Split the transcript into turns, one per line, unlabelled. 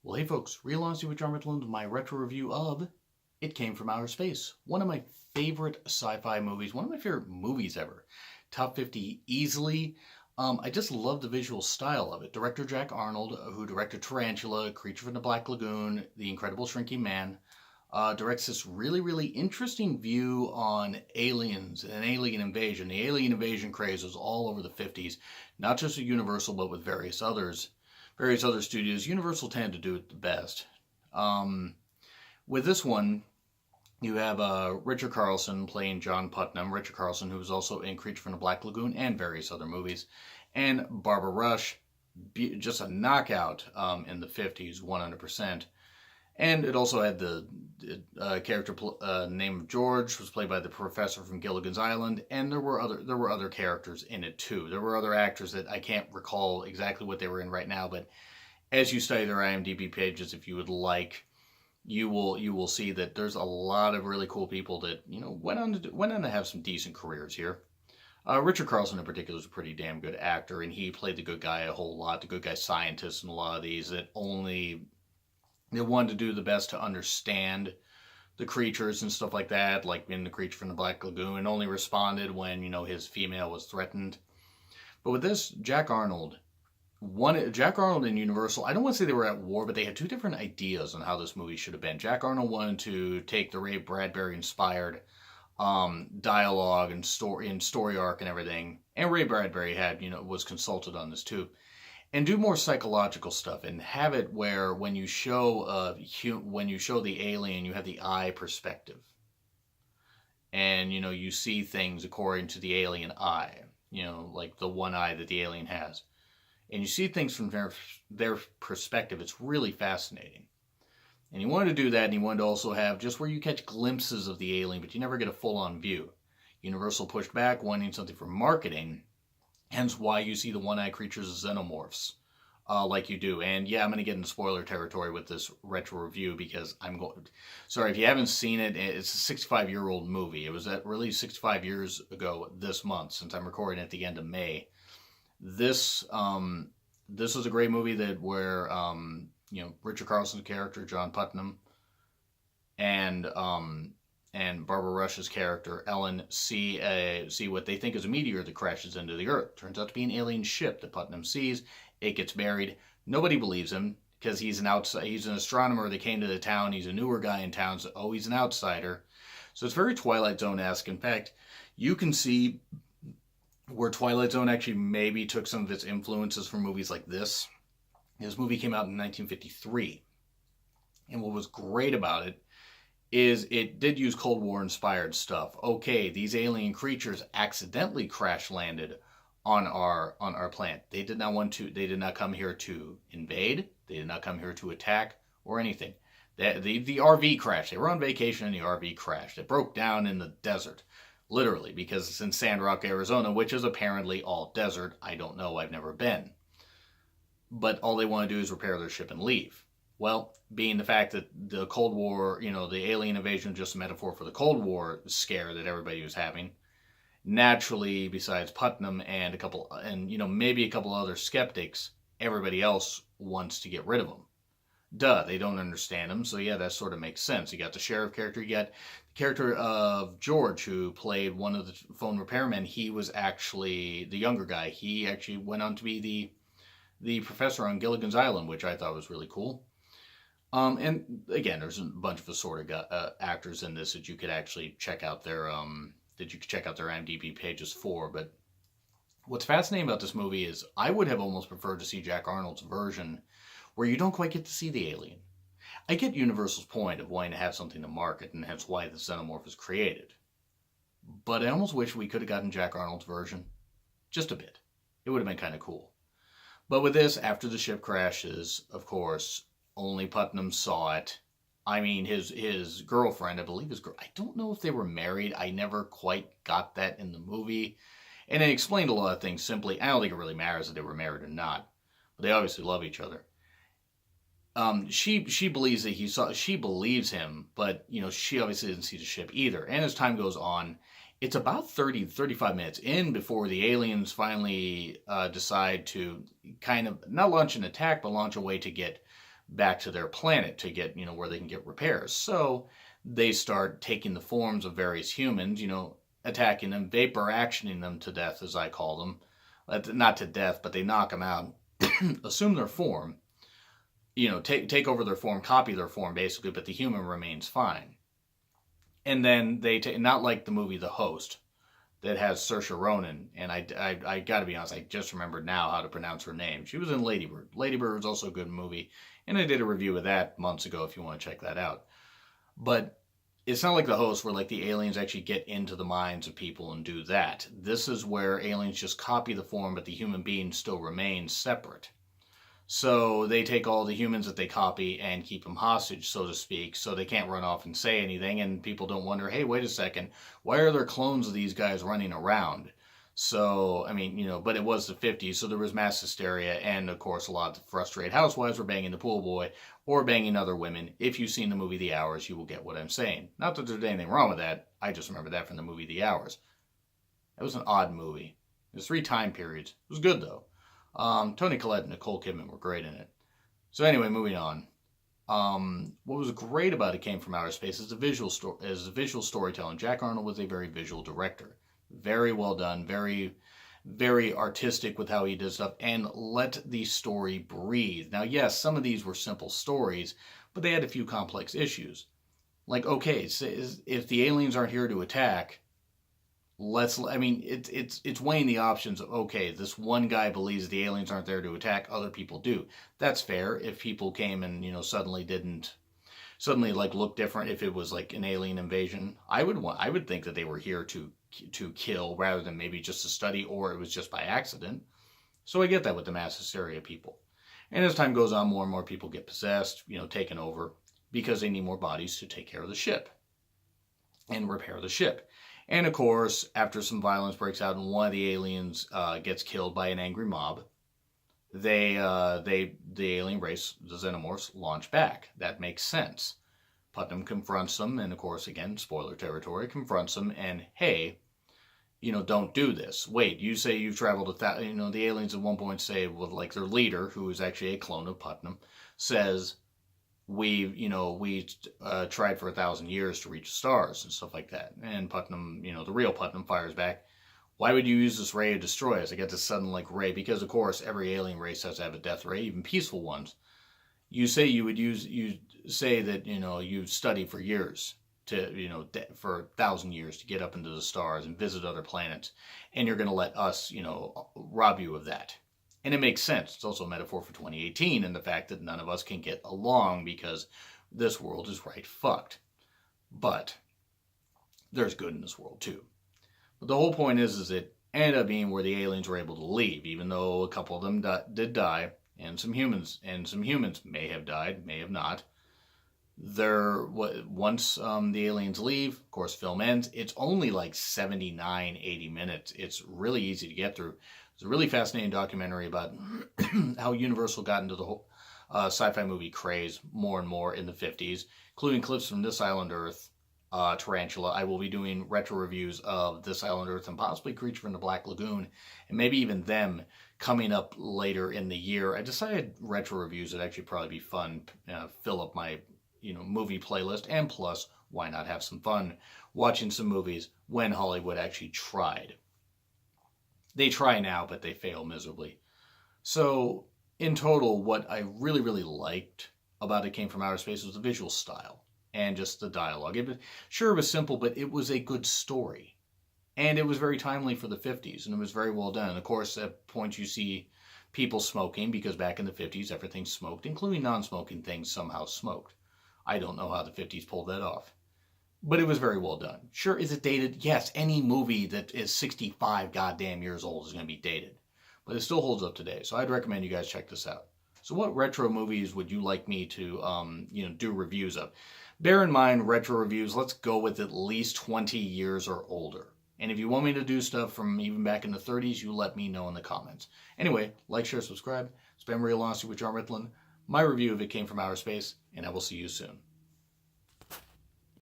Well, hey folks, Real Honesty with John Richland, my retro review of It Came From Outer Space. One of my favorite sci-fi movies, one of my favorite movies ever. Top 50 easily. I just love the visual style of it. Director Jack Arnold, who directed Tarantula, Creature from the Black Lagoon, The Incredible Shrinking Man, directs this really interesting view on aliens and alien invasion. The alien invasion craze was all over the 50s, not just with Universal, but with various other studios. Universal tend to do it the best. With this one, you have Richard Carlson playing John Putnam. Richard Carlson, who was also in Creature from the Black Lagoon and various other movies. And Barbara Rush, just a knockout in the 50s, 100%. And it also had the character named George, was played by the professor from Gilligan's Island, and there were other characters in it too. There were other actors that I can't recall exactly what they were in right now, but as you study their IMDb pages, if you would like, you will see that there's a lot of really cool people that went on to have some decent careers here. Richard Carlson in particular is a pretty damn good actor, and he played the good guy a whole lot, the good guy scientist in a lot of these They wanted to do the best to understand the creatures and stuff like that, like in the Creature from the Black Lagoon, and only responded when, his female was threatened. But with this, Jack Arnold and Universal, I don't want to say they were at war, but they had two different ideas on how this movie should have been. Jack Arnold wanted to take the Ray Bradbury inspired dialogue and story arc and everything, and Ray Bradbury was consulted on this too, and do more psychological stuff and have it where when you show the alien, you have the eye perspective, and you see things according to the alien eye, like the one eye that the alien has, and you see things from their perspective. It's really fascinating. And he wanted to do that, and he wanted to also have just where you catch glimpses of the alien, but you never get a full-on view. Universal pushed back, wanting something for marketing, hence why you see the one-eyed creatures as xenomorphs, like you do. And yeah, I'm going to get into spoiler territory with this retro review, because sorry, if you haven't seen it, it's a 65-year-old movie. It was released 65 years ago this month, since I'm recording at the end of May. This was a great movie where Richard Carlson's character, John Putnam, and Barbara Rush's character, Ellen, see what they think is a meteor that crashes into the Earth. Turns out to be an alien ship that Putnam sees. It gets buried. Nobody believes him, because he's an astronomer that came to the town. He's a newer guy in town, so he's an outsider. So it's very Twilight Zone-esque. In fact, you can see where Twilight Zone actually maybe took some of its influences from movies like this. This movie came out in 1953. And what was great about it is it did use Cold War inspired stuff. Okay, these alien creatures accidentally crash landed on our planet. They did not come here to invade. They did not come here to attack or anything. The RV crashed. They were on vacation and the RV crashed. It broke down in the desert. Literally, because it's in Sand Rock, Arizona, which is apparently all desert. I don't know. I've never been. But all they want to do is repair their ship and leave. Well, being the fact that the Cold War, the alien invasion was just a metaphor for the Cold War scare that everybody was having, naturally, besides Putnam and maybe a couple other skeptics, everybody else wants to get rid of them. Duh, they don't understand him, so yeah, that sort of makes sense. You got the sheriff character, you got the character of George, who played one of the phone repairmen. He was actually the younger guy. He actually went on to be the professor on Gilligan's Island, which I thought was really cool. And again, there's a bunch of assorted actors in this that you could actually check out their IMDb pages for. But what's fascinating about this movie is I would have almost preferred to see Jack Arnold's version, where you don't quite get to see the alien. I get Universal's point of wanting to have something to market, and hence why the xenomorph is created. But I almost wish we could have gotten Jack Arnold's version. Just a bit. It would have been kind of cool. But with this, after the ship crashes, of course, only Putnam saw it. I mean, his girlfriend, I believe I don't know if they were married. I never quite got that in the movie. And it explained a lot of things simply. I don't think it really matters if they were married or not. But they obviously love each other. She believes that she believes him, but, she obviously didn't see the ship either. And as time goes on, it's about 35 minutes in before the aliens finally decide to kind of, not launch an attack, but launch a way to get back to their planet to get, where they can get repairs. So they start taking the forms of various humans, attacking them, vapor actioning them to death, as I call them. Not to death, but they knock them out, assume their form, take over their form, copy their form basically, but the human remains fine. And then they take, not like the movie The Host that has Saoirse Ronan, and I got to be honest, I just remembered now how to pronounce her name. She was in Lady Bird. Lady Bird was also a good movie, and I did a review of that months ago if you want to check that out. But it's not like The Host where like the aliens actually get into the minds of people and do that. This is where aliens just copy the form, but the human being still remains separate. So they take all the humans that they copy and keep them hostage, so to speak, so they can't run off and say anything, and people don't wonder, hey, wait a second, why are there clones of these guys running around? So, I mean, but it was the 50s, so there was mass hysteria, and of course a lot of frustrated housewives were banging the pool boy or banging other women. If you've seen the movie The Hours, you will get what I'm saying. Not that there's anything wrong with that, I just remember that from the movie The Hours. It was an odd movie. There's 3 time periods. It was good, though. Toni Collette and Nicole Kidman were great in it. So anyway, moving on. What was great about It Came From Outer Space is the visual storytelling. Jack Arnold was a very visual director. Very well done. Very, very artistic with how he did stuff. And let the story breathe. Now, yes, some of these were simple stories, but they had a few complex issues. Like, okay, so if the aliens aren't here to attack, it's weighing the options of, okay, this one guy believes the aliens aren't there to attack, other people do. That's fair. If people came and, suddenly like look different, if it was like an alien invasion, I would think that they were here to kill rather than maybe just to study, or it was just by accident. So I get that with the mass hysteria people. And as time goes on, more and more people get possessed, taken over, because they need more bodies to take care of the ship and repair the ship. And of course, after some violence breaks out and one of the aliens gets killed by an angry mob, the alien race, the Xenomorphs, launch back. That makes sense. Putnam confronts them, and of course, again, spoiler territory, confronts them, and hey, don't do this. Wait, you say you've traveled the aliens at one point say, well, like their leader, who is actually a clone of Putnam, says, we tried for 1,000 years to reach the stars and stuff like that. And Putnam, the real Putnam fires back, why would you use this ray to destroy us? I get this sudden like ray, because of course every alien race has to have a death ray, even peaceful ones. You say that, you study for years to, for 1,000 years to get up into the stars and visit other planets, and you're going to let us, rob you of that. And it makes sense. It's also a metaphor for 2018 and the fact that none of us can get along because this world is right fucked. But there's good in this world too. But the whole point is it ended up being where the aliens were able to leave, even though a couple of them did die, and some humans may have died, may have not. Once the aliens leave, of course, film ends. It's only like 79, 80 minutes. It's really easy to get through. It's a really fascinating documentary about how Universal got into the whole sci-fi movie craze more and more in the 50s, including clips from This Island Earth, Tarantula. I will be doing retro reviews of This Island Earth and possibly Creature from the Black Lagoon, and maybe even them coming up later in the year. I decided retro reviews would actually probably be fun, fill up my movie playlist, and plus, why not have some fun watching some movies when Hollywood actually tried. They try now, but they fail miserably. So, in total, what I really, really liked about It Came From Outer Space was the visual style and just the dialogue. It was simple, but it was a good story. And it was very timely for the 50s, and it was very well done. And of course, at points you see people smoking, because back in the 50s, everything smoked, including non-smoking things somehow smoked. I don't know how the 50s pulled that off. But it was very well done. Sure, is it dated? Yes, any movie that is 65 goddamn years old is going to be dated. But it still holds up today, so I'd recommend you guys check this out. So what retro movies would you like me to, do reviews of? Bear in mind, retro reviews, let's go with at least 20 years or older. And if you want me to do stuff from even back in the 30s, you let me know in the comments. Anyway, like, share, subscribe. It's been Real Honesty with John Ritland. My review of It Came From Outer Space, and I will see you soon.